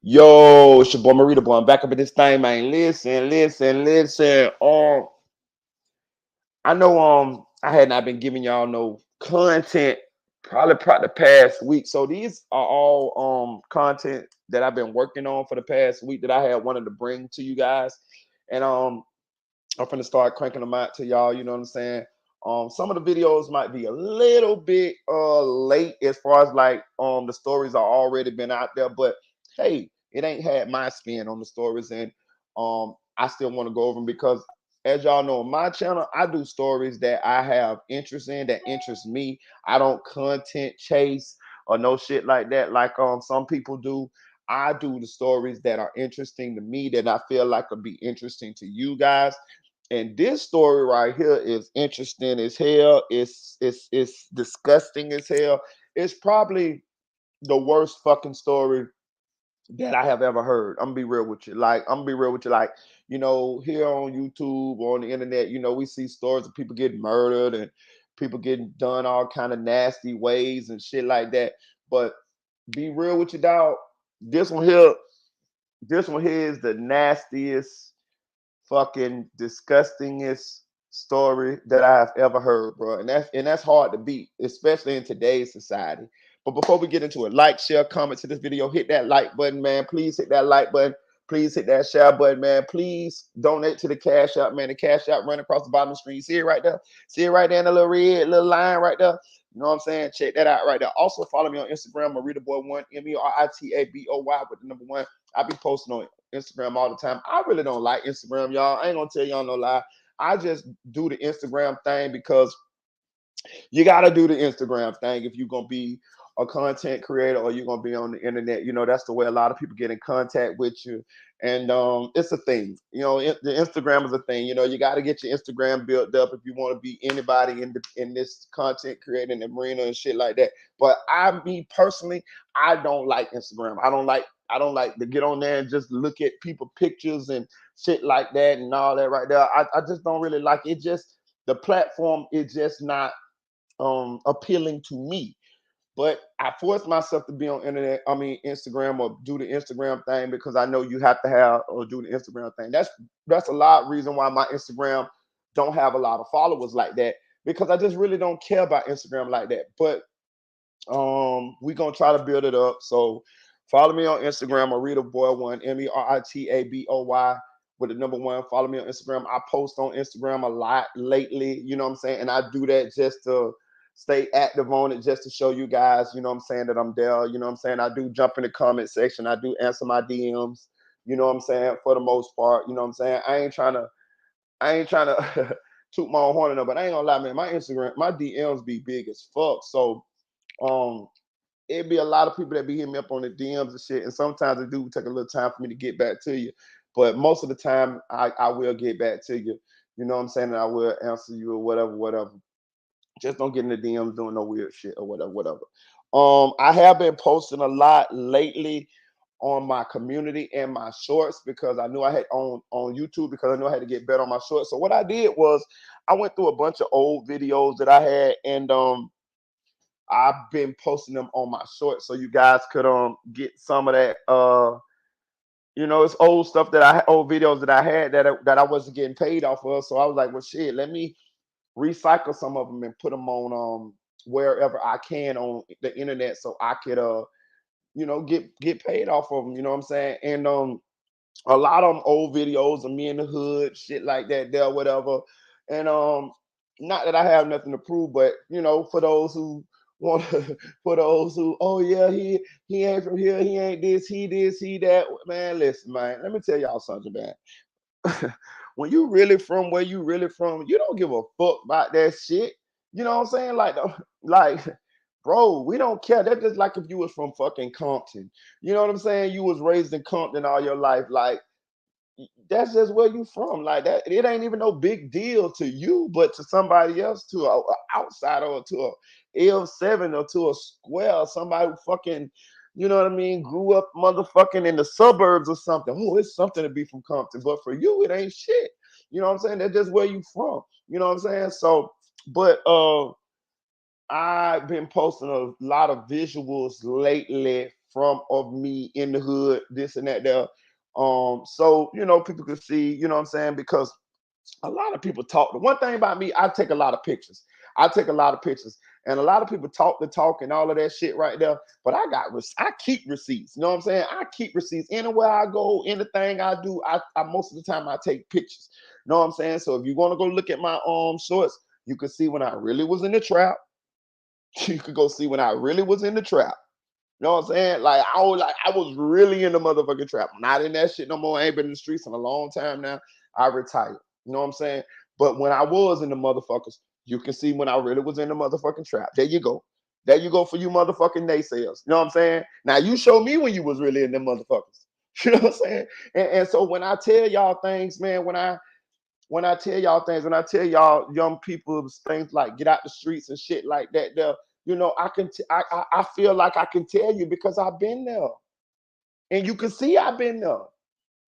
Yo, it's your boy Marita boy. I'm back up at this thing, man. Listen. I know I had not been giving y'all no content probably the past week. So these are all content that I've been working on for the past week that I had wanted to bring to you guys. And I'm gonna start cranking them out to y'all, you know what I'm saying? Some of the videos might be a little bit late as far as like the stories are already been out there, but hey, it ain't had my spin on the stories, and I still want to go over them because as y'all know on my channel, I do stories that I have interest in, that interest me. I don't content chase or no shit like that like some people do. I do the stories that are interesting to me that I feel like will be interesting to you guys. And this story right here is interesting as hell. It's disgusting as hell. It's probably the worst fucking story that I have ever heard. I'm gonna be real with you. Like, here on YouTube or on the internet, we see stories of people getting murdered and people getting done all kind of nasty ways and shit like that. But be real with you, dog. This one here, this one here is the nastiest fucking disgustingest story that I've ever heard, bro. And that's hard to beat, especially in today's society. But before we get into it, like, share, comment to this video, hit that like button, man. Please hit that like button. Please hit that share button, man. Please donate to the Cash App, man. The Cash App running across the bottom of the screen. See it right there? See it right there in the little red little line right there? You know what I'm saying? Check that out right there. Also follow me on Instagram, MaritaBoy1, Meritaboy with the number one. I be posting on Instagram all the time. I really don't like Instagram, y'all. I ain't gonna tell y'all no lie. I just do the Instagram thing because you got to do the Instagram thing if you're going to be a content creator or you're going to be on the internet. That's the way a lot of people get in contact with you. And it's a thing. The Instagram is a thing. You got to get your Instagram built up if you want to be anybody in this content creating arena and shit like that. But me personally, I don't like Instagram. I don't like to get on there and just look at people pictures and shit like that and all that right there. I just don't really like it. Just the platform is just not appealing to me. But I forced myself to be on Instagram or do the Instagram thing because I know you have to have or do the Instagram thing. That's a lot of reason why my Instagram don't have a lot of followers like that because I just really don't care about Instagram like that. But we're gonna try to build it up. So follow me on Instagram, MaritaBoy1, Meritaboy with the number one. Follow me on Instagram. I post on Instagram a lot lately, you know what I'm saying? And I do that just to stay active on it, just to show you guys, you know what I'm saying, that I'm there. You know what I'm saying? I do jump in the comment section, I do answer my DMs, you know what I'm saying, for the most part. You know what I'm saying? I ain't trying to toot my own horn enough, but I ain't gonna lie, man. My Instagram, my DMs be big as fuck. So um it'd be a lot of people that be hitting me up on the DMs and shit. And sometimes it do take a little time for me to get back to you. But most of the time I will get back to you. You know what I'm saying? And I will answer you or whatever. Just don't get in the DMs doing no weird shit or whatever. I have been posting a lot lately on my community and my shorts because I knew I had on YouTube because I knew I had to get better on my shorts. So what I did was I went through a bunch of old videos that I had and I've been posting them on my shorts so you guys could get some of that it's old stuff old videos that I had that I wasn't getting paid off of. So I was like, well shit, let me recycle some of them and put them on wherever I can on the internet so I could get paid off of them, you know what I'm saying? And a lot of them old videos of me in the hood, shit like that there, whatever. And not that I have nothing to prove, but for those who want for those who, oh yeah, he ain't from here, he ain't this, he that. Man, listen, man, let me tell y'all something, man. When you really from where you really from, you don't give a fuck about that shit. You know what I'm saying? Like, bro, we don't care. That's just like if you was from fucking Compton. You know what I'm saying? You was raised in Compton all your life. Like, that's just where you from. Like that, it ain't even no big deal to you, but to somebody else, to a outsider or to a L7 or to a square, somebody who fucking, you know what I mean, grew up motherfucking in the suburbs or something. Oh, it's something to be from Compton, but for you, it ain't shit. You know what I'm saying? That's just where you from. You know what I'm saying? So, but I've been posting a lot of visuals lately from of me in the hood, this and that there. So people could see, you know what I'm saying? Because a lot of people talk. The one thing about me, I take a lot of pictures. I take a lot of pictures, and a lot of people talk the talk and all of that shit right there. But I keep receipts. You know what I'm saying? I keep receipts anywhere I go. Anything I do, I most of the time I take pictures. You know what I'm saying? So if you want to go look at my shorts, you can see when I really was in the trap. You could go see when I really was in the trap. You know what I'm saying? I was really in the motherfucking trap. I'm not in that shit no more. I ain't been in the streets in a long time now. I retired. You know what I'm saying? But when I was in the motherfuckers, you can see when I really was in the motherfucking trap. There you go. There you go for you motherfucking naysayers. You know what I'm saying? Now you show me when you was really in them motherfuckers. You know what I'm saying? And so when I tell y'all things, man, when I tell y'all things, when I tell y'all young people things like get out the streets and shit like that, I feel like I can tell you because I've been there, and you can see I've been there.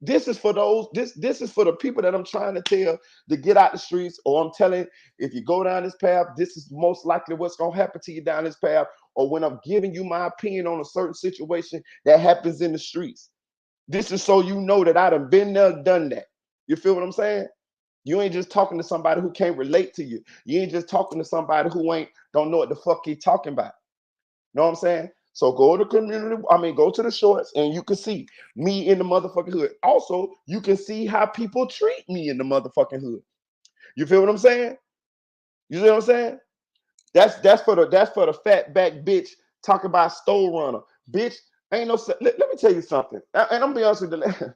This is for those. This is for the people that I'm trying to tell to get out the streets, or I'm telling if you go down this path, this is most likely what's gonna happen to you down this path. Or when I'm giving you my opinion on a certain situation that happens in the streets, this is so you know that I done been there, done that. You feel what I'm saying? You ain't just talking to somebody who can't relate to you. You ain't just talking to somebody who ain't don't know what the fuck he talking about. Know what I'm saying? So go to community. I mean, go to the shorts, and you can see me in the motherfucking hood. Also, you can see how people treat me in the motherfucking hood. You feel what I'm saying? You see what I'm saying? That's for the fat back bitch talking about stole runner. Bitch, ain't no. Let me tell you something. And I'm gonna be honest with you.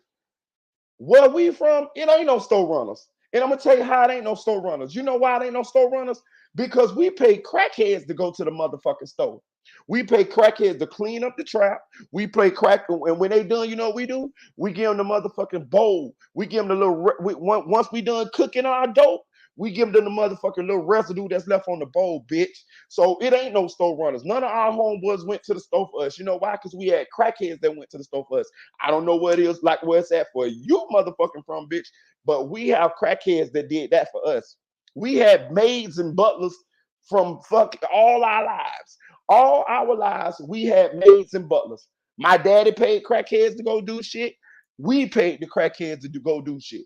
Where we from, it ain't no store runners. And I'm gonna tell you how it ain't no store runners. You know why it ain't no store runners? Because we pay crackheads to go to the motherfucking store. We pay crackheads to clean up the trap. We play crack, and when they done, you know what we do? We give them the motherfucking bowl. We give them the little. Once we done cooking our dope, we give them the motherfucking little residue that's left on the bowl, bitch. So it ain't no store runners. None of our homeboys went to the store for us. You know why? Because we had crackheads that went to the store for us. I don't know what it is like where it's at for you motherfucking from, bitch. But we have crackheads that did that for us. We had maids and butlers from fuck all our lives. All our lives, we had maids and butlers. My daddy paid crackheads to go do shit. We paid the crackheads to go do shit.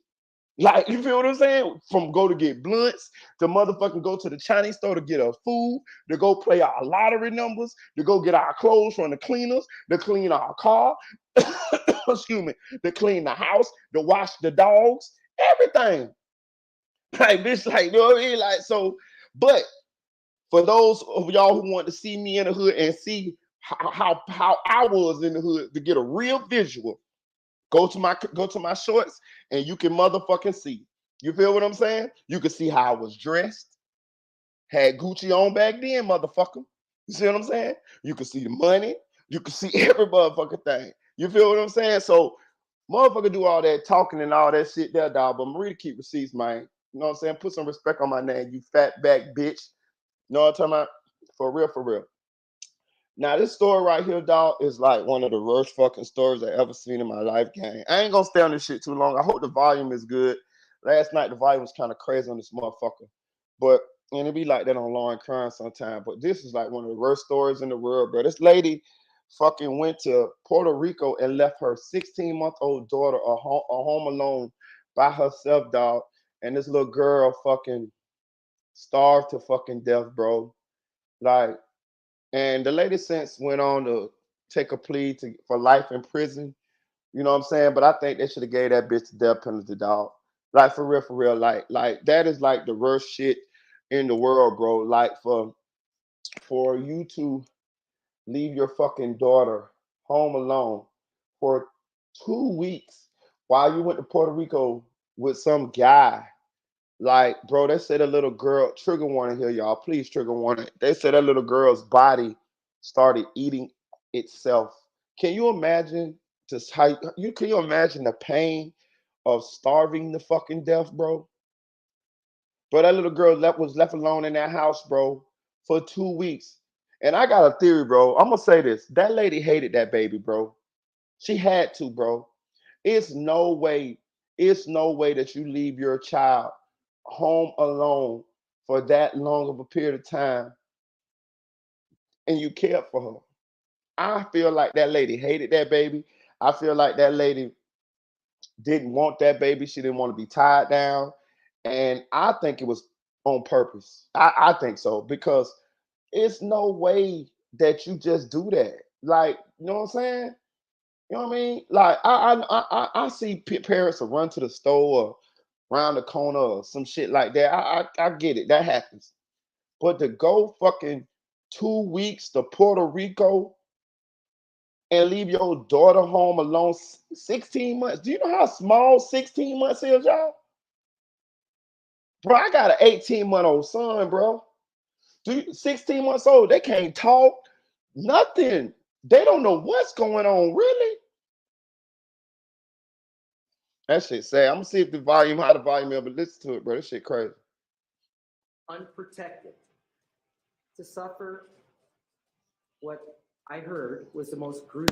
Like, you feel what I'm saying? From go to get blunts, to motherfucking go to the Chinese store to get us food, to go play our lottery numbers, to go get our clothes from the cleaners, to clean our car, excuse me, to clean the house, to wash the dogs, everything. Like, bitch, like, you know what I mean? Like, so, but for those of y'all who want to see me in the hood and see how I was in the hood to get a real visual, go to my shorts and you can motherfucking see. You feel what I'm saying? You can see how I was dressed, had Gucci on back then, motherfucker. You see what I'm saying? You can see the money. You can see every motherfucking thing. You feel what I'm saying? So, motherfucker do all that talking and all that shit there, dog. But Marie to keep receipts, man. You know what I'm saying? Put some respect on my name, you fat back bitch. You know what I'm talking about? For real, for real. Now, this story right here, dog, is like one of the worst fucking stories I ever seen in my life, gang. I ain't gonna stay on this shit too long. I hope the volume is good. Last night, the volume was kind of crazy on this motherfucker. But, and it be like that on Law and Crime sometimes. But this is like one of the worst stories in the world, bro. This lady fucking went to Puerto Rico and left her 16-month-old daughter a home alone by herself, dog. And this little girl fucking starved to fucking death, bro. Like, and the lady since went on to take a plea for life in prison. You know what I'm saying? But I think they should have gave that bitch the death penalty, dog. Like for real, for real. Like that is like the worst shit in the world, bro. Like for you to leave your fucking daughter home alone for 2 weeks while you went to Puerto Rico with some guy. Like, bro, they said a little girl, trigger warning here, y'all. Please, trigger warning. They said that little girl's body started eating itself. Can you imagine just how you can you imagine the pain of starving to fucking death, bro? Bro, that little girl was left alone in that house, bro, for 2 weeks. And I got a theory, bro. I'm gonna say this. That lady hated that baby, bro. She had to, bro. It's no way, it's no way that you leave your child home alone for that long of a period of time and you care for her. I feel like that lady hated that baby. I feel like that lady didn't want that baby. She didn't want to be tied down. And I think it was on purpose. I think so because it's no way that you just do that. Like, you know what I'm saying? You know what I mean? Like, I see parents will run to the store or around the corner or some shit like that. I get it. That happens. But to go fucking 2 weeks to Puerto Rico and leave your daughter home alone 16 months. Do you know how small 16 months is, y'all? Bro, I got an 18-month-old son, bro. 16 months old, they can't talk, nothing. They don't know what's going on, really. That shit sad. I'm gonna see if how the volume ever listen to it, bro. This shit crazy. Unprotected. To suffer what I heard was the most gruesome.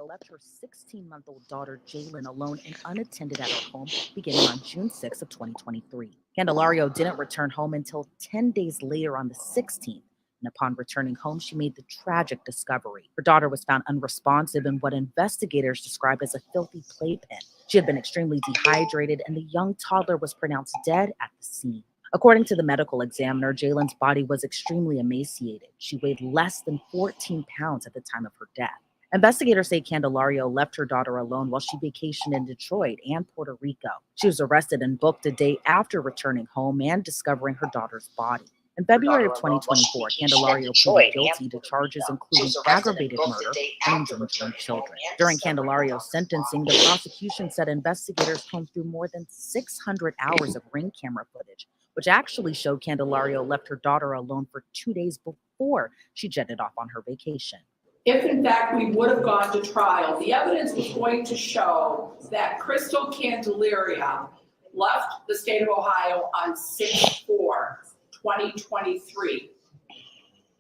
Left her 16-month-old daughter, Jalen, alone and unattended at her home beginning on June 6 of 2023. Candelario didn't return home until 10 days later on the 16th. And upon returning home, she made the tragic discovery. Her daughter was found unresponsive in what investigators described as a filthy playpen. She had been extremely dehydrated, and the young toddler was pronounced dead at the scene. According to the medical examiner, Jalen's body was extremely emaciated. She weighed less than 14 pounds at the time of her death. Investigators say Candelario left her daughter alone while she vacationed in Detroit and Puerto Rico. She was arrested and booked a day after returning home and discovering her daughter's body. In February of 2024, Candelario pleaded guilty to charges including aggravated murder and endangering children. During Candelario's sentencing, the prosecution said investigators combed through more than 600 hours of ring camera footage, which actually showed Candelario left her daughter alone for 2 days before she jetted off on her vacation. If in fact we would have gone to trial, the evidence was going to show that Crystal Candelaria left the state of Ohio on 6/4/2023.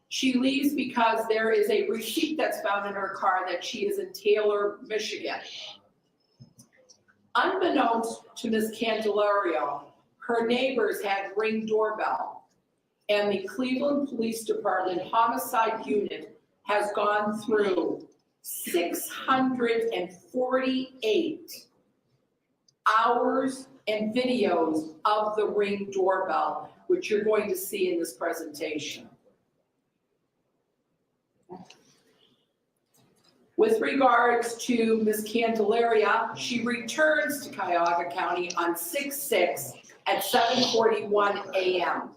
She leaves because there is a receipt that's found in her car that she is in Taylor, Michigan. Unbeknownst to Ms. Candelario, her neighbors had Ring doorbell, and the Cleveland Police Department Homicide Unit has gone through 648 hours and videos of the Ring doorbell, which you're going to see in this presentation. With regards to Ms. Candelaria, she returns to Cuyahoga County on 6/6 at 7:41 a.m.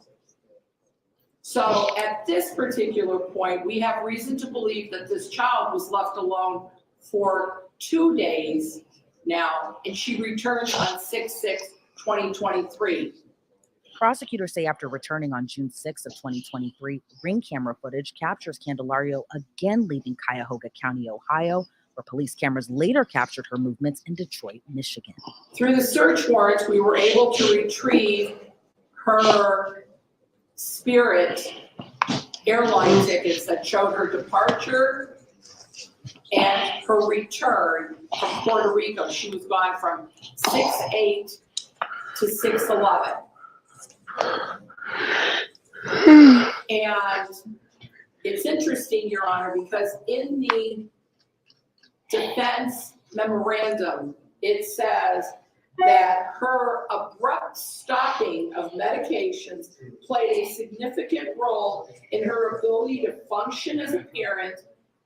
So at this particular point, we have reason to believe that this child was left alone for 2 days now, and she returns on 6/6/2023. Prosecutors say after returning on June 6 of 2023, ring camera footage captures Candelario again leaving Cuyahoga County, Ohio, where police cameras later captured her movements in Detroit, Michigan. Through the search warrants, we were able to retrieve her Spirit airline tickets that showed her departure and her return from Puerto Rico. She was gone from 6/8 to 6/11. And it's interesting, Your Honor, because in the defense memorandum, it says that her abrupt stopping of medications played a significant role in her ability to function as a parent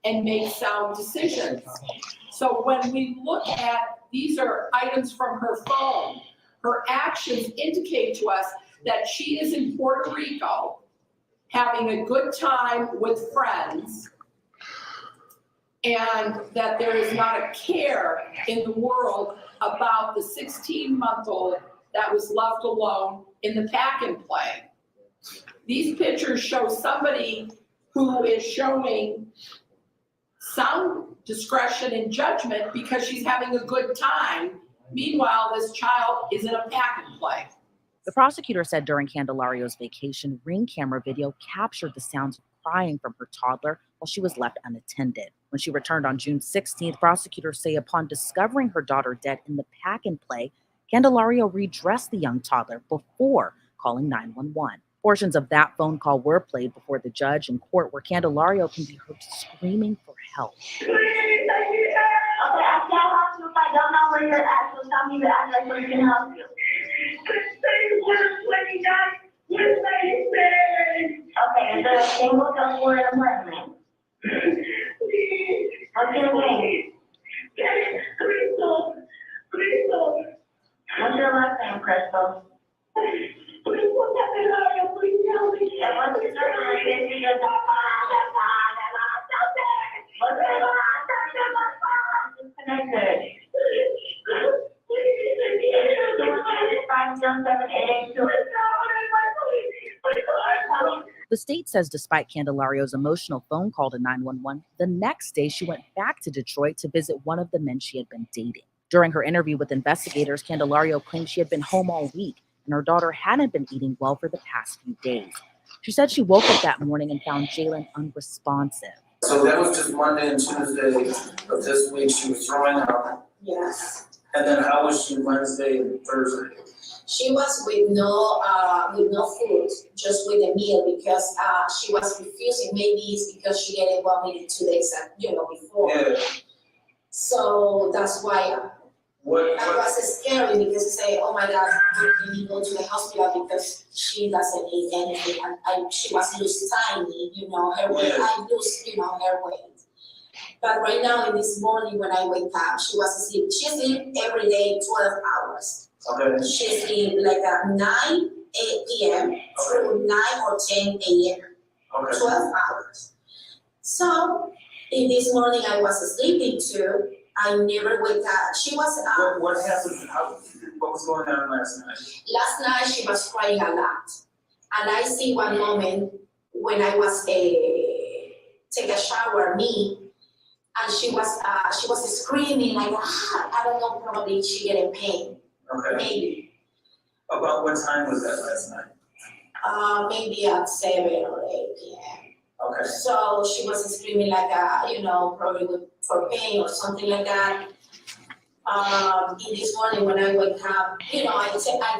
and make sound decisions. So when we look at, these are items from her phone, her actions indicate to us that she is in Puerto Rico having a good time with friends, and that there is not a care in the world about the 16-month-old that was left alone in the pack and play. These pictures show somebody who is showing some discretion and judgment because she's having a good time. Meanwhile, this child is in a pack and play. The prosecutor said during Candelario's vacation, ring camera video captured the sounds of crying from her toddler while she was left unattended. When she returned on June 16th, prosecutors say upon discovering her daughter dead in the pack and play, Candelario redressed the young toddler before calling 911. Portions of that phone call were played before the judge in court, where Candelario can be heard screaming for help. Okay, I can't help you if I don't know where you're at, so tell me the address where we can help you. Okay, is there a single double apartment? What's your name? What's your last name, Crystal? The state says despite Candelario's emotional phone call to 911, the next day she went back to Detroit to visit one of the men she had been dating. During her interview with investigators, Candelario claimed she had been home all week and her daughter hadn't been eating well for the past few days. She said she woke up that morning and found Jalen unresponsive. So that was just Monday and Tuesday of this week. She was throwing up. Yes. And then how was she Wednesday and Thursday? She was with no food, just with a meal, because she was refusing. Maybe it's because she didn't vomit 2 days, before. Yeah. So that's why What? that was scary, because you say, oh my God, we need to go to the hospital because she doesn't eat anything. And she was lose tiny, her weight. Yeah. I lose, her weight. But right now, in this morning when I wake up, she was asleep. She sleep every day 12 hours. Okay. She sleep like at 9 p.m. through 9 or 10 a.m. Okay. 12 hours. So in this morning I was sleeping too. I never wake up. She was What happened? What was going on last night? last night she was crying a lot. And I see one moment when I was take a shower, and she was screaming like, I don't know, probably she getting pain. Okay. Maybe. About what time was that last night? Maybe at 7 or 8 p.m. Okay. So she was screaming like, probably for pain or something like that. In this morning when I wake up, I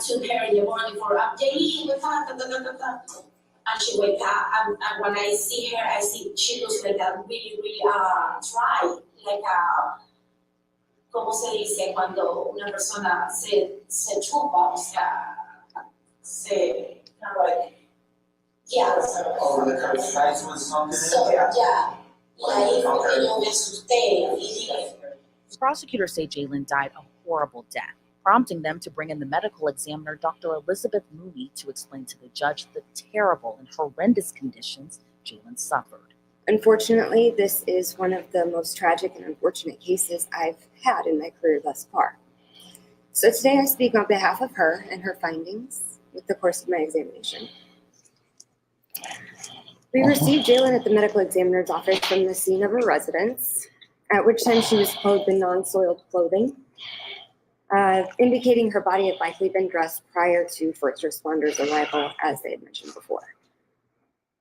took her in the morning for updating, wake up, and she wake up. And when I see her, I see she looks like a really, really dry, like a, ¿cómo se dice cuando una persona se chupa, o sea, yeah. Oh, the ice was something So, in it? yeah, me asusté. Prosecutors say Jalen died a horrible death, prompting them to bring in the medical examiner, Dr. Elizabeth Mooney, to explain to the judge the terrible and horrendous conditions Jalen suffered. Unfortunately, this is one of the most tragic and unfortunate cases I've had in my career thus far. So today I speak on behalf of her and her findings with the course of my examination. We received Jalen at the medical examiner's office from the scene of her residence, at which time she was clothed in non-soiled clothing, indicating her body had likely been dressed prior to first responders' arrival, as they had mentioned before.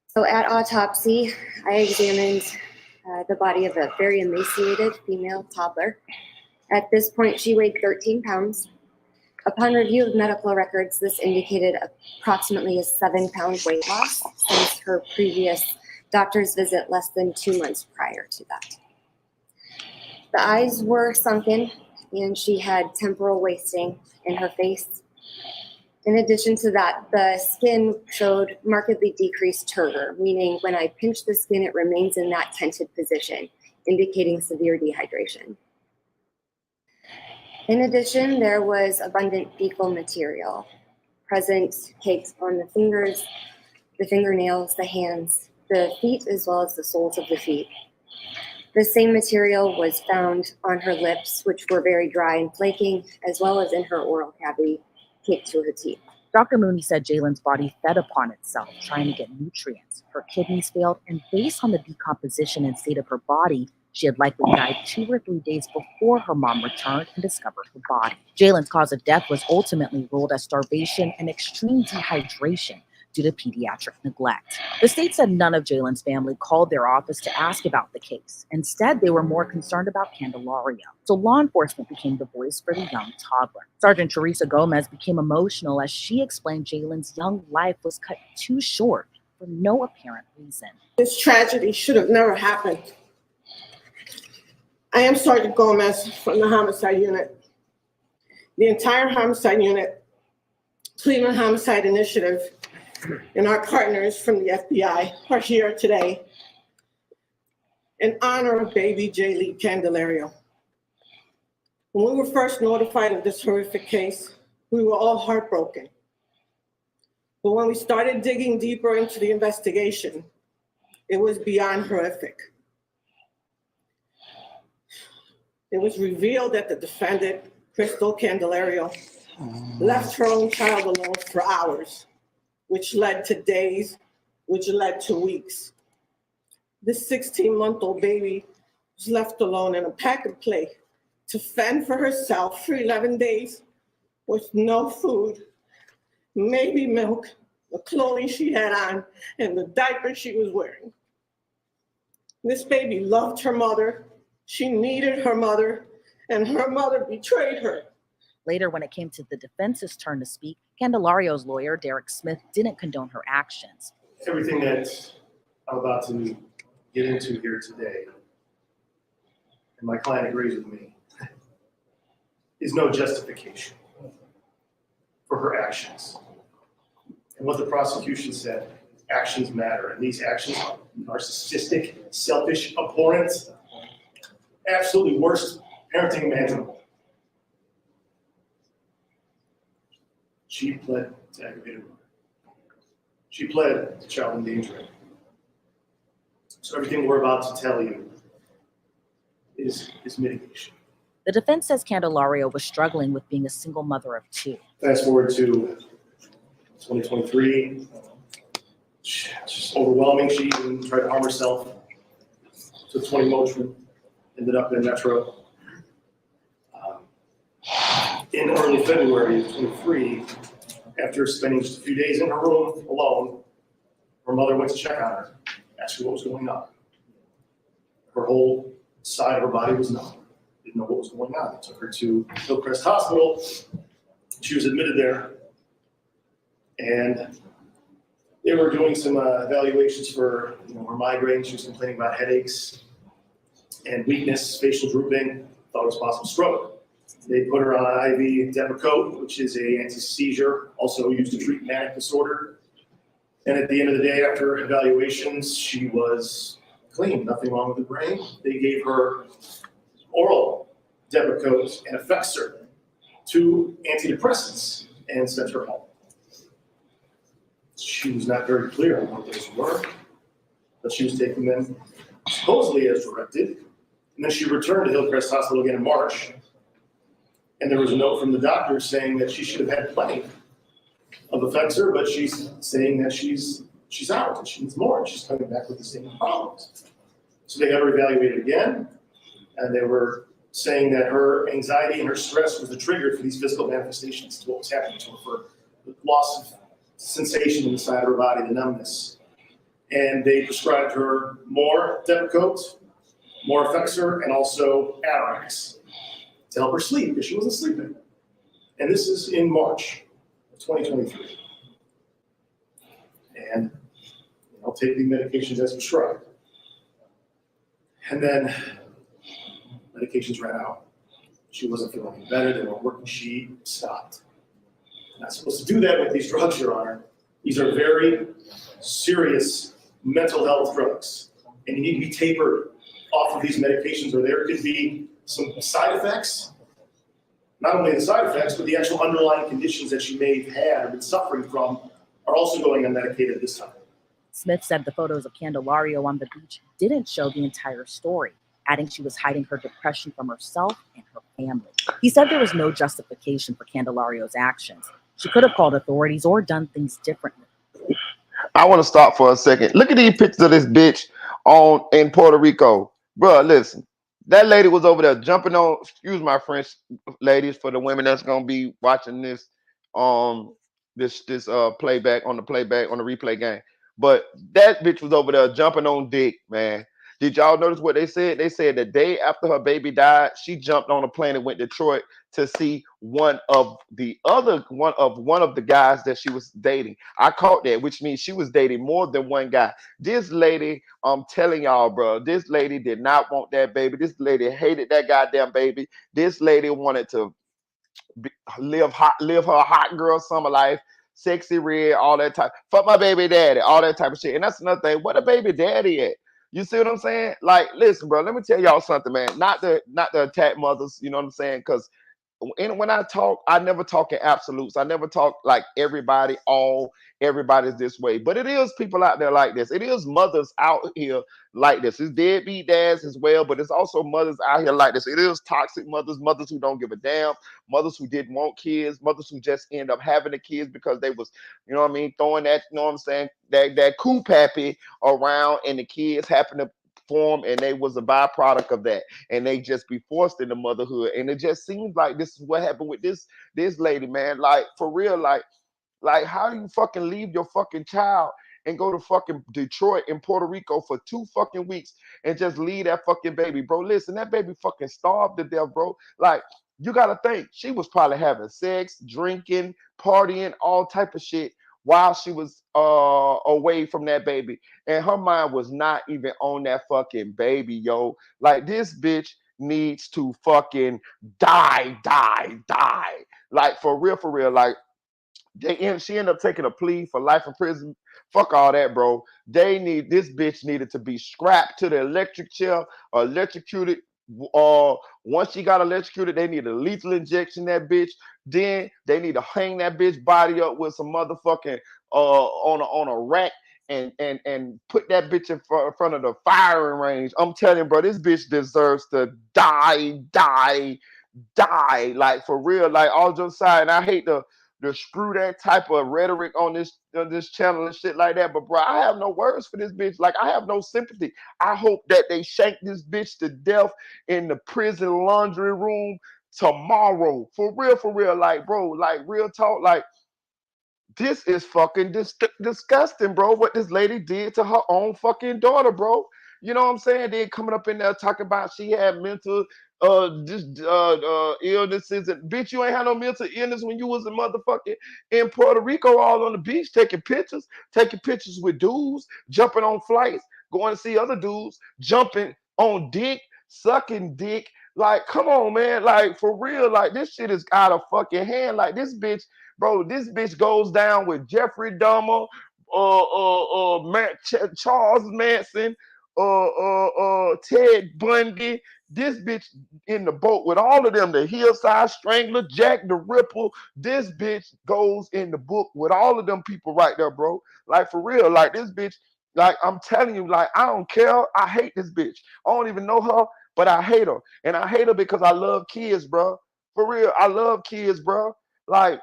So at autopsy, I examined the body of a very emaciated female toddler. At this point, she weighed 13 pounds. Upon review of medical records, this indicated approximately a 7-pound weight loss since her previous doctor's visit less than 2 months prior to that. The eyes were sunken, and she had temporal wasting in her face. In addition to that, the skin showed markedly decreased turgor, meaning when I pinch the skin, it remains in that tented position, indicating severe dehydration. In addition, there was abundant fecal material present, caked on the fingers, the fingernails, the hands, the feet, as well as the soles of the feet. The same material was found on her lips, which were very dry and flaking, as well as in her oral cavity, caked to her teeth. Dr. Mooney said Jalen's body fed upon itself, trying to get nutrients. Her kidneys failed, and based on the decomposition and state of her body, she had likely died 2 or 3 days before her mom returned and discovered her body. Jalen's cause of death was ultimately ruled as starvation and extreme dehydration due to pediatric neglect. The state said none of Jalen's family called their office to ask about the case. Instead, they were more concerned about Candelario. So law enforcement became the voice for the young toddler. Sergeant Teresa Gomez became emotional as she explained Jalen's young life was cut too short for no apparent reason. This tragedy should have never happened. I am Sergeant Gomez from the Homicide Unit. The entire Homicide Unit, Cleveland Homicide Initiative, and our partners from the FBI are here today in honor of baby Jaylee Candelario. When we were first notified of this horrific case, we were all heartbroken. But when we started digging deeper into the investigation, it was beyond horrific. It was revealed that the defendant, Crystal Candelario, left her own child alone for hours, which led to days, which led to weeks. This 16-month-old baby was left alone in a pack and play to fend for herself for 11 days with no food, maybe milk, the clothing she had on, and the diaper she was wearing. This baby loved her mother, she needed her mother, and her mother betrayed her. Later, when it came to the defense's turn to speak, Candelario's lawyer, Derek Smith, didn't condone her actions. Everything that I'm about to get into here today, and my client agrees with me, is no justification for her actions. And what the prosecution said, actions matter. And these actions, narcissistic, selfish, abhorrent, absolutely worst parenting imaginable. She pled to aggravated murder. She pled to child endangerment. So everything we're about to tell you is mitigation. The defense says Candelario was struggling with being a single mother of two. Fast forward to 2023, it's just overwhelming. She even tried to harm herself. Took 20 Motrin, ended up in Metro. In early February of 23, after spending just a few days in her room alone, her mother went to check on her, asked her what was going on. Her whole side of her body was numb. Didn't know what was going on. They took her to Hillcrest Hospital. She was admitted there. And they were doing some evaluations for her migraine. She was complaining about headaches and weakness, facial drooping, thought it was possible stroke. They put her on IV Depakote, which is an anti-seizure, also used to treat manic disorder. And at the end of the day, after evaluations, she was clean, nothing wrong with the brain. They gave her oral Depakote and Effexor, 2 antidepressants, and sent her home. She was not very clear on what those were, but she was taking them supposedly as directed. And then she returned to Hillcrest Hospital again in March. And there was a note from the doctor saying that she should have had plenty of Effexor, but she's saying that she's out and she needs more, and she's coming back with the same problems. So they got her evaluated again, and they were saying that her anxiety and her stress was the trigger for these physical manifestations to what was happening to her, for the loss of sensation in the side of her body, the numbness. And they prescribed her more Depakote, more Effexor, and also Atarax to help her sleep because she wasn't sleeping. And this is in March of 2023. And I'll take the medications as prescribed. And then medications ran out. She wasn't feeling any better. They weren't working. She stopped. You're not supposed to do that with these drugs, Your Honor. These are very serious mental health drugs. And you need to be tapered off of these medications, or there could be some side effects. Not only the side effects, but the actual underlying conditions that she may have had or been suffering from are also going unmedicated this time. Smith said the photos of Candelario on the beach didn't show the entire story, adding she was hiding her depression from herself and her family. He said there was no justification for Candelario's actions. She could have called authorities or done things differently. I want to stop for a second. Look at these pictures of this bitch in Puerto Rico. Bro, listen. That lady was over there jumping on, excuse my French, ladies, for the women that's going to be watching this. this playback on the replay game. But that bitch was over there jumping on dick, man. Did y'all notice what they said? They said the day after her baby died, she jumped on a plane and went to Detroit to see one of the guys that she was dating. I caught that, which means she was dating more than one guy. This lady, I'm telling y'all, bro, this lady did not want that baby. This lady hated that goddamn baby. This lady wanted to live her hot girl summer life, sexy red, all that type. Fuck my baby daddy, all that type of shit. And that's another thing. What a baby daddy at? You see what I'm saying? Like, listen, bro. Let me tell y'all something, man. Not to attack mothers. You know what I'm saying? Because when I talk, I never talk in absolutes. I never talk like everybody's this way. But it is people out there like this. It is mothers out here like this. It's deadbeat dads as well, but it's also mothers out here like this. It is toxic mothers, mothers who don't give a damn, mothers who didn't want kids, mothers who just end up having the kids because they was, you know what I mean, throwing that, you know what I'm saying, that cool pappy around, and the kids happen to form, and they was a byproduct of that, and they just be forced into motherhood. And it just seems like this is what happened with this lady, man. Like, for real, like how do you fucking leave your fucking child and go to fucking Detroit in Puerto Rico for 2 fucking weeks and just leave that fucking baby, bro? Listen, that baby fucking starved to death, bro. Like, you gotta think, she was probably having sex, drinking, partying, all type of shit while she was away from that baby, and her mind was not even on that fucking baby, yo. Like, this bitch needs to fucking die. Like, for real. Like, she ended up taking a plea for life in prison. Fuck all that, bro. This bitch needed to be scrapped to the electric chair or electrocuted. Once she got electrocuted, they need a lethal injection that bitch. Then they need to hang that bitch body up with some motherfucking on a rack and put that bitch in front of the firing range. I'm telling you, bro, this bitch deserves to die. Like, for real. Like, all jokes aside, and I hate to screw that type of rhetoric on this channel and shit like that. But bro, I have no words for this bitch. Like, I have no sympathy. I hope that they shank this bitch to death in the prison laundry room tomorrow. For real. Like, bro, like, real talk. Like, this is fucking disgusting, bro. What this lady did to her own fucking daughter, bro. You know what I'm saying? Then coming up in there talking about she had mental illnesses, and bitch, you ain't had no mental illness when you was a motherfucking in Puerto Rico, all on the beach, taking pictures with dudes, jumping on flights, going to see other dudes, jumping on dick, sucking dick. Like, come on, man. Like, for real. Like, this shit is out of fucking hand. Like, this bitch, bro, this bitch goes down with Jeffrey Dahmer, Charles Manson, Ted Bundy. This bitch in the boat with all of them, the Hillside Strangler, Jack the Ripper. This bitch goes in the book with all of them people right there, bro. Like, for real. Like, this bitch, like, I'm telling you, like, I don't care. I hate this bitch. I don't even know her, but I hate her. And I hate her because I love kids, bro. For real, I love kids, bro. Like,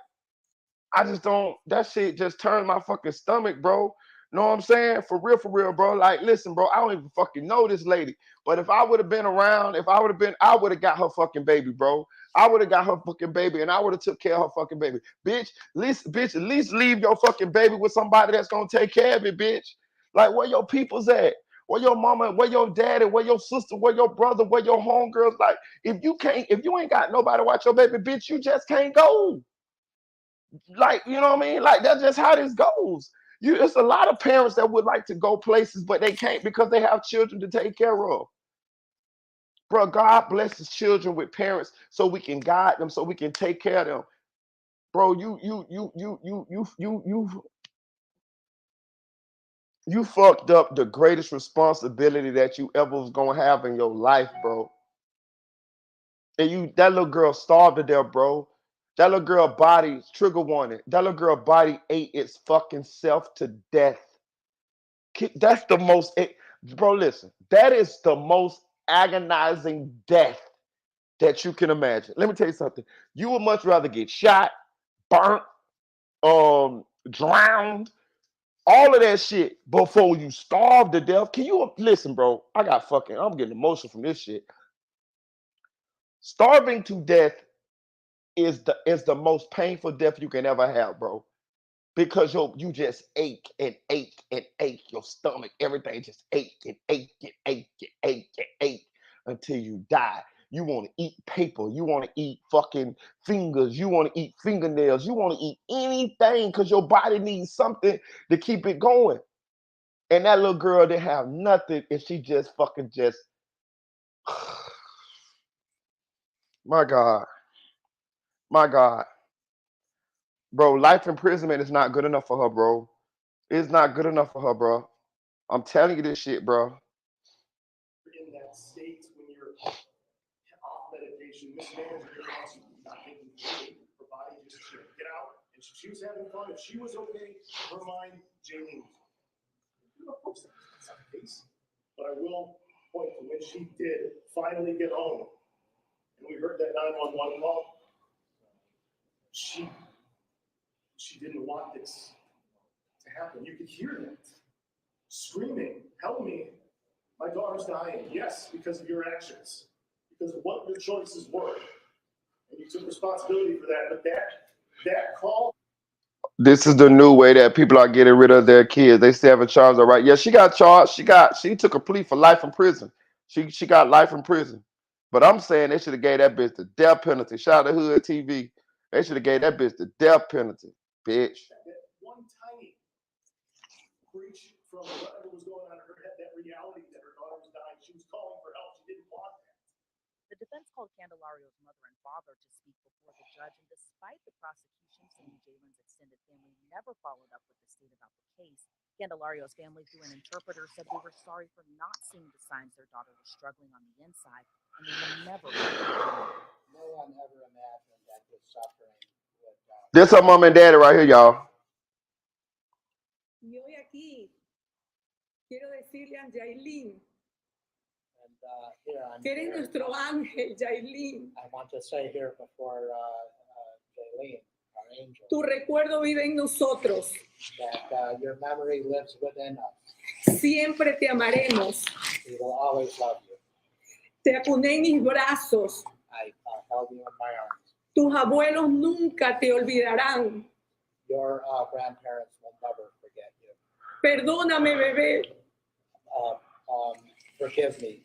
I just don't, that shit just turned my fucking stomach, bro. Know what I'm saying? For real, bro. Like, listen, bro, I don't even fucking know this lady. But if I would have been around, I would have got her fucking baby, bro. I would have got her fucking baby, and I would have took care of her fucking baby. Bitch, at least leave your fucking baby with somebody that's gonna take care of it, bitch. Like, where your people's at? Where your mama, where your daddy, where your sister, where your brother, where your homegirls? Like, if you ain't got nobody to watch your baby, bitch, you just can't go. Like, you know what I mean? Like, that's just how this goes. It's a lot of parents that would like to go places, but they can't because they have children to take care of. Bro, God blesses children with parents so we can guide them, so we can take care of them. Bro, you fucked up the greatest responsibility that you ever was gonna have in your life, bro. And that little girl starved to death, bro. That little girl body, trigger warning, that little girl body ate its fucking self to death. That's the most, bro, listen, that is the most agonizing death that you can imagine. Let me tell you something. You would much rather get shot, burnt, drowned, all of that shit before you starve to death. Can you listen, bro? I'm getting emotional from this shit. Starving to death is the most painful death you can ever have, bro. because you just ache and ache and ache. Your stomach, everything just ache and ache and ache and ache and ache until you die. You want to eat paper. You want to eat fucking fingers. You want to eat fingernails. You want to eat anything because your body needs something to keep it going. And that little girl didn't have nothing, and she just fucking just, my God, my God, bro. Life imprisonment is not good enough for her, bro. It's not good enough for her, bro. I'm telling you this shit, bro. In that state when you're off medication, mismanaging your emotions, not thinking clearly, her body just shit. Get out. And she was having fun. If she was okay, her mind, Jaylene was okay. Of course, that's not the case. But I will point to when she did finally get home, and we heard that 911 call, she didn't want this to happen. You could hear that. Screaming, help me. My daughter's dying. Yes, because of your actions. Because of what your choices were. And you took responsibility for that. But that call. This is the new way that people are getting rid of their kids. They say have a charge, all right. Yeah, she got charged. She took a plea for life in prison. She got life in prison. But I'm saying they should have gave that bitch the death penalty. Shout out to Hood TV. They should have gave that bitch the death penalty, bitch. That one tiny breach from whatever was going on in her head, that reality that her daughter was dying. She was calling for help. She didn't want that. The defense called Candelario's mother and father to speak before the judge, and despite the prosecution saying Jalen's extended family never followed up with the state about the case, Candelario's family, through an interpreter, said they were sorry for not seeing the signs their daughter was struggling on the inside, and they will never forgive them. No one ever imagined that this suffering would. This her mom and daddy right here, y'all. Y hoy aquí quiero decirle a Jaylene Here I'm que eres here. nuestro ángel, Jaylene. I want to say here before Jaylene, our angel, Tu recuerdo vive en nosotros. that your memory lives within us. Siempre te amaremos. We will always love you. Te acuné en mis brazos. I held you in my arms. Tus abuelos nunca te olvidarán. Your grandparents will never forget you. Perdóname, bebé, Forgive me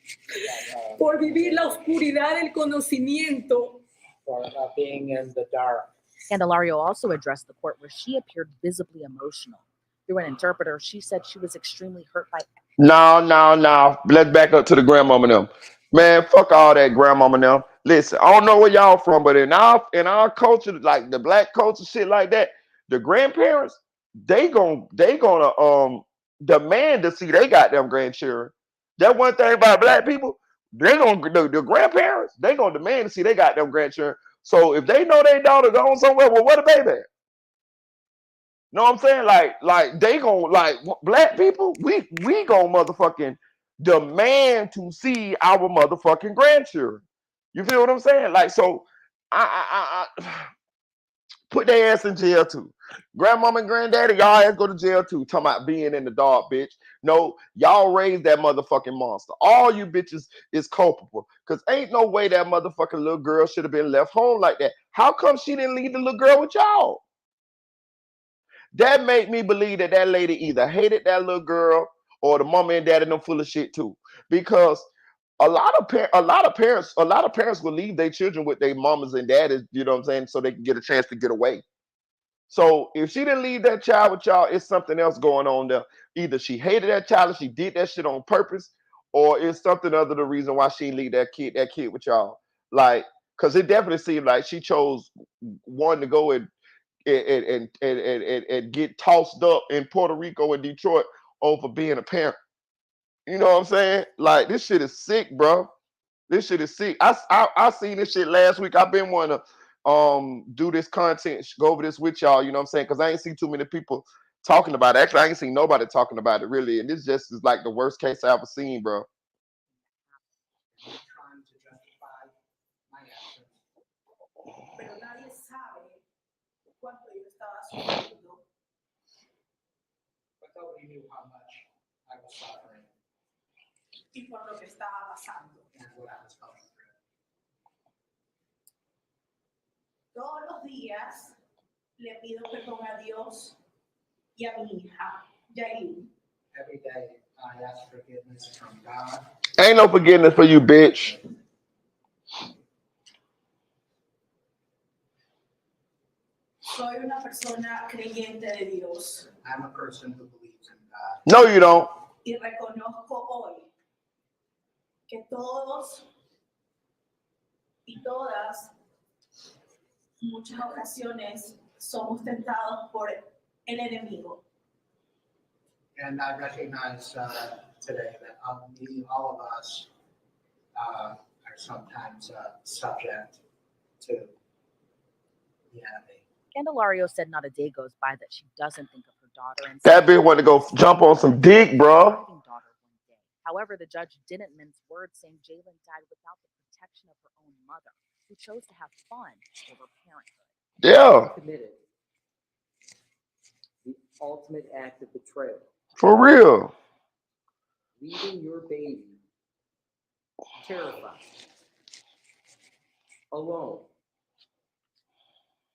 por vivir la oscuridad del conocimiento. for being in the dark. Candelario also addressed the court, where she appeared visibly emotional. Through an interpreter, she said she was extremely hurt by. No. Let's back up to the grandmama them. Man, fuck all that grandmama them. Listen, I don't know where y'all from, but in our culture, like the black culture, shit like that, the grandparents, they gonna demand to see they goddamn grandchildren. That one thing about black people, the grandparents, they gonna demand to see they goddamn grandchildren. So if they know their daughter gone somewhere, well, what a baby at? Know what I'm saying? Like they gon' like black people, we gon' motherfucking demand to see our motherfucking grandchildren. You feel what I'm saying? Like, so I put their ass in jail too. Grandmama and granddaddy, y'all ass go to jail too. Talking about being in the dark, bitch. No, y'all raised that motherfucking monster. All you bitches is culpable. Cause ain't no way that motherfucking little girl should have been left home like that. How come she didn't leave the little girl with y'all? That made me believe that that lady either hated that little girl or the mama and daddy them full of shit too. Because a lot of parents will leave their children with their mamas and daddies, you know what I'm saying, so they can get a chance to get away. So if she didn't leave that child with y'all, it's something else going on there. Either she hated that child and she did that shit on purpose, or it's something other the reason why she didn't leave that kid with y'all. Like, because it definitely seemed like she chose one to go and get tossed up in Puerto Rico and Detroit over being a parent. You know what I'm saying? Like, this shit is sick, bro. This shit is sick. I seen this shit last week. I've been wanting to do this content, go over this with y'all, you know what I'm saying? Because I ain't seen too many people talking about it. Actually, I ain't seen nobody talking about it really. And this just is like the worst case I ever seen, bro. Trying to justify my actions. Pero nadie sabe cuánto yo estaba sufriendo. But nobody knew how much I was suffering Y por lo que estaba pasando. and what I was going through. Todos los días le pido perdón a Dios y a mi hija, Yailin. Every day I ask forgiveness from God. Ain't no forgiveness for you, bitch. Soy una persona creyente de Dios I'm a person who believes in God. No, you don't. y reconozco hoy que todos y todas, en muchas ocasiones, somos tentados por el enemigo. And I recognize today that all of us are sometimes subject to the enemy. Candelario said not a day goes by that she doesn't think of her daughter and That bitch want to go jump on some dick, bro. surviving daughter one day. However, the judge didn't mince words, saying Jalen died without the protection of her own mother, who chose to have fun over parenthood. Yeah, Committed the ultimate act of betrayal, for real. leaving your baby terrified, alone,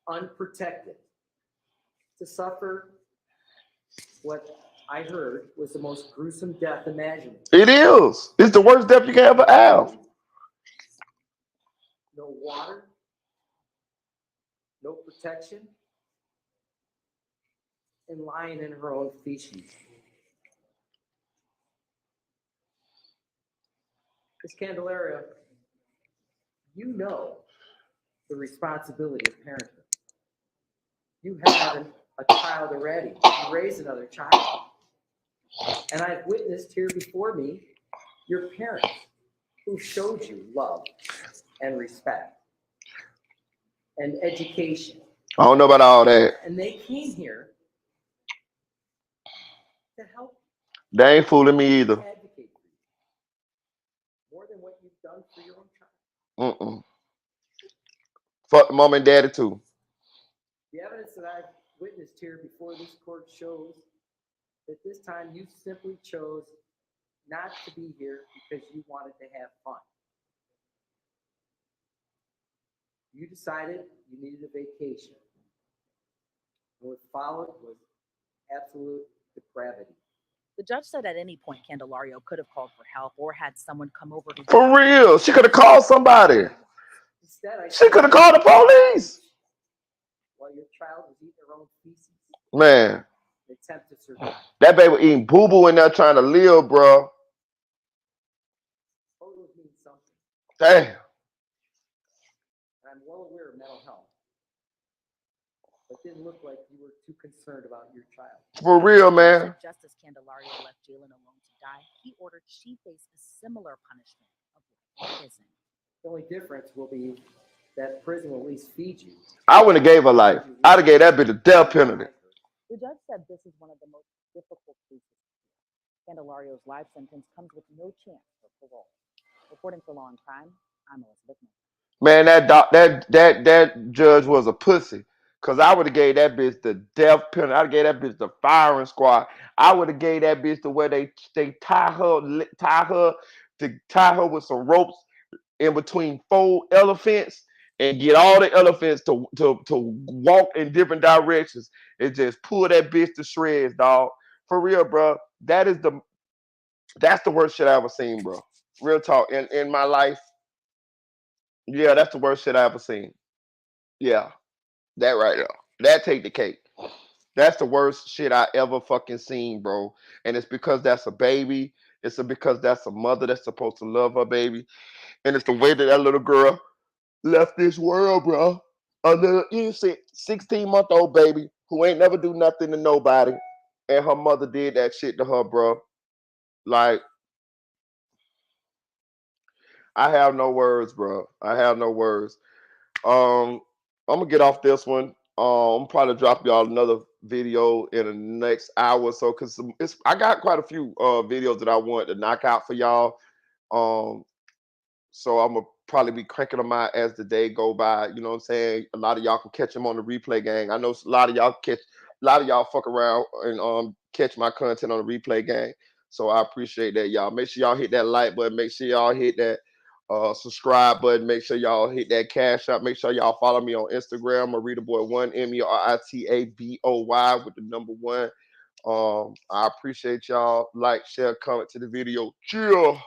unprotected, to suffer what I heard was the most gruesome death imaginable. It is. It's the worst death you can ever have. No water, no protection, and lying in her own feces. Miss Candelaria, you know the responsibility of parenthood. You have a child already. You raise another child. And I've witnessed here before me your parents who showed you love and respect and education. I don't know about all that. And they came here to help They ain't fooling me either. advocate for you more than what you've done for your own child. Mm-mm. Fuck mom and daddy too. The evidence that I've witnessed here before this court shows that this time you simply chose not to be here because you wanted to have fun. You decided you needed a vacation. And what followed was absolute depravity. The judge said at any point Candelario could have called for help or had someone come over to For real. She could have called somebody. Instead, She could have called the police. while your child was eating her own feces, Man, an attempt to survive. that baby eating boo-boo in there trying to live, bro. Photos mean something. Damn. And I'm well aware of mental health. But didn't look like you were too concerned about your child. For real, The judge man. said just as Candelario left Jalen alone to die, he ordered she face a similar punishment of life in prison. The only difference will be that prison will at least feed you. I wouldn't have gave her life. I'd have gave that bitch a death penalty. The judge said this is one of the most difficult cases. Candelario's life sentence comes with no chance for parole. Reporting for Law and Crime, I'm Elizabeth Miller. Man, that judge was a pussy. Cause I would have gave that bitch the death penalty. I'd have gave that bitch the firing squad. I would have gave that bitch the way they tie her with some ropes in between 4 elephants and get all the elephants to walk in different directions and just pull that bitch to shreds, dog. For real, bro. That's the worst shit I ever seen, bro. Real talk. In my life, yeah, that's the worst shit I ever seen. Yeah, that right there. That take the cake. That's the worst shit I ever fucking seen, bro. And it's because that's a baby. It's because that's a mother that's supposed to love her baby. And it's the way that little girl left this world, bro. A little innocent 16-month-old baby who ain't never do nothing to nobody. And her mother did that shit to her, bro. Like, I have no words, bro. I have no words. I'm gonna get off this one. I'm probably drop y'all another video in the next hour or so because I got quite a few videos that I want to knock out for y'all. Um, so I'm gonna probably be cranking them out as the day go by. You know what I'm saying? A lot of y'all can catch them on the replay gang. I know a lot of y'all fuck around and catch my content on the replay gang. So I appreciate that, y'all. Make sure y'all hit that like button. Make sure y'all hit that subscribe button. Make sure y'all hit that cash up. Make sure y'all follow me on Instagram, Maritaboy1, MERITABOY with the number 1. I appreciate y'all. Like, share, comment to the video. Chill.